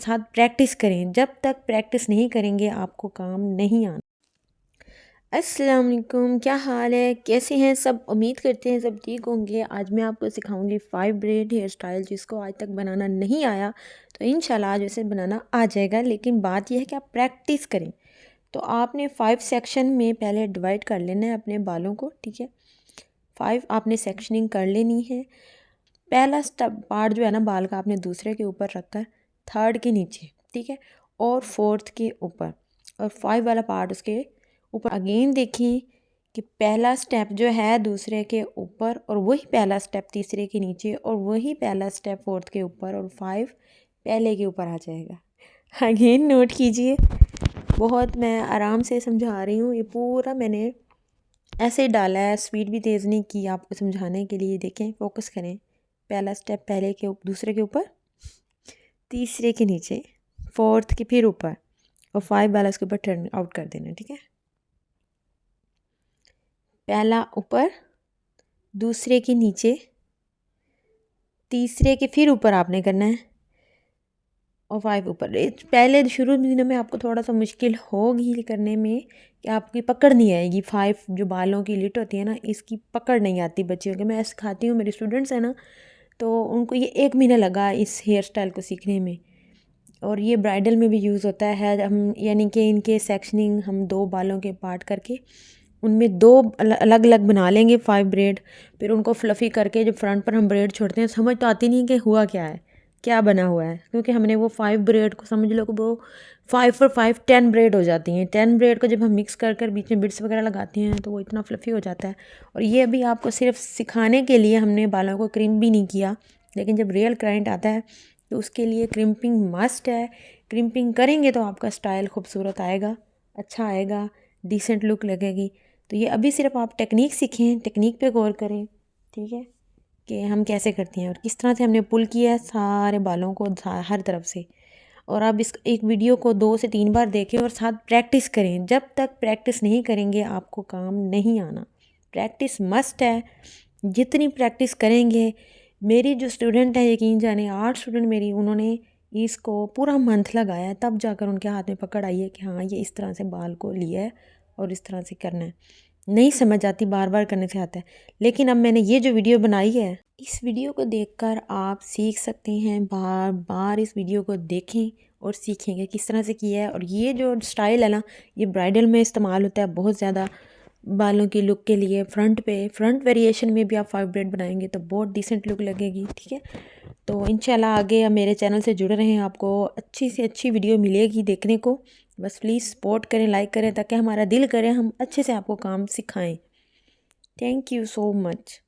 साथ प्रैक्टिस करें। जब तक प्रैक्टिस नहीं करेंगे आपको काम नहीं आना। अस्सलाम वालेकुम, क्या हाल है, कैसे हैं सब? उम्मीद करते हैं सब ठीक होंगे। आज मैं आपको सिखाऊंगी 5 ब्रेड हेयर स्टाइल, जिसको आज तक बनाना नहीं आया तो इंशाल्लाह आज उसे बनाना आ जाएगा। लेकिन बात यह है कि आप प्रैक्टिस करें। तो आपने 5 सेक्शन में पहले डिवाइड कर लेना है अपने बालों को, ठीक है। 5 आपने सेक्शनिंग कर लेनी है। पहला स्टेप पार्ट जो है ना बाल का, आपने दूसरे के ऊपर रखकर थर्ड के नीचे, ठीक है, और फोर्थ के ऊपर, और 5 वाला पार्ट उसके ऊपर। अगेन देखिए कि पहला स्टेप जो है दूसरे के ऊपर, और वही पहला स्टेप तीसरे के नीचे, और वही पहला स्टेप फोर्थ के ऊपर, और 5 पहले के ऊपर आ जाएगा। अगेन नोट कीजिए, बहुत मैं आराम से समझा रही हूँ। ये पूरा मैंने ऐसे ही डाला है, स्पीड भी तेज़ नहीं की आपको समझाने के लिए। देखें, फोकस करें। पहला स्टेप पहले के दूसरे के ऊपर, तीसरे के नीचे, फोर्थ के फिर ऊपर, और 5 वाला उसके ऊपर टर्न आउट कर देना, ठीक है। पहला ऊपर, दूसरे के नीचे, तीसरे के फिर ऊपर आपने करना है, और 5 ऊपर। पहले शुरू दिनों में आपको थोड़ा सा मुश्किल होगी करने में कि आपकी पकड़ नहीं आएगी। 5 जो बालों की लिट होती है ना, इसकी पकड़ नहीं आती बच्चियों के। मैं सिखाती हूँ, मेरे स्टूडेंट्स हैं ना, तो उनको ये 1 महीना लगा इस हेयर स्टाइल को सीखने में। और ये ब्राइडल में भी यूज़ होता है। हम यानी कि इनके सेक्शनिंग हम 2 बालों के पार्ट करके उनमें 2 अलग अलग बना लेंगे 5 ब्रेड। फिर उनको फ्लफ़ी करके जब फ्रंट पर हम ब्रेड छोड़ते हैं, समझ तो आती नहीं कि हुआ क्या है, क्या बना हुआ है, क्योंकि हमने वो 5 ब्रेड को, समझ लो कि वो 5 और 5 10 ब्रेड हो जाती हैं। 10 ब्रेड को जब हम मिक्स कर कर बीच में बिट्स वगैरह लगाते हैं तो वो इतना फ्लफ़ी हो जाता है। और ये अभी आपको सिर्फ सिखाने के लिए हमने बालों को क्रिम भी नहीं किया, लेकिन जब रियल क्लाइंट आता है तो उसके लिए क्रिम्पिंग मस्ट है। क्रिम्पिंग करेंगे तो आपका स्टाइल खूबसूरत आएगा, अच्छा आएगा, डिसेंट लुक लगेगी। तो ये अभी सिर्फ आप टेक्निक सीखें, टेक्निक पे गौर करें, ठीक है, कि हम कैसे करते हैं और किस तरह से हमने पुल किया है सारे बालों को हर तरफ से। और आप इस एक वीडियो को 2 से 3 बार देखें और साथ प्रैक्टिस करें। जब तक प्रैक्टिस नहीं करेंगे आपको काम नहीं आना। प्रैक्टिस मस्ट है, जितनी प्रैक्टिस करेंगे। मेरी जो स्टूडेंट है, यकीन जाने 8 स्टूडेंट मेरी, उन्होंने इसको पूरा मंथ लगाया है, तब जाकर उनके हाथ में पकड़ आई है कि हाँ ये इस तरह से बाल को लिया है और इस तरह से करना है। नहीं समझ आती, बार बार करने से आता है। लेकिन अब मैंने ये जो वीडियो बनाई है, इस वीडियो को देखकर आप सीख सकते हैं। बार बार इस वीडियो को देखें और सीखेंगे किस तरह से किया है। और ये जो स्टाइल है ना, ये ब्राइडल में इस्तेमाल होता है बहुत ज़्यादा बालों की लुक के लिए। फ्रंट वेरिएशन में भी आप 5 ब्रेड बनाएंगे तो बहुत डिसेंट लुक लगेगी, ठीक है। तो इंशाल्लाह आगे मेरे चैनल से जुड़े रहें, आपको अच्छी से अच्छी वीडियो मिलेगी देखने को। बस प्लीज़ सपोर्ट करें, लाइक करें, ताकि हमारा दिल करे हम अच्छे से आपको काम सिखाएं। Thank you so much.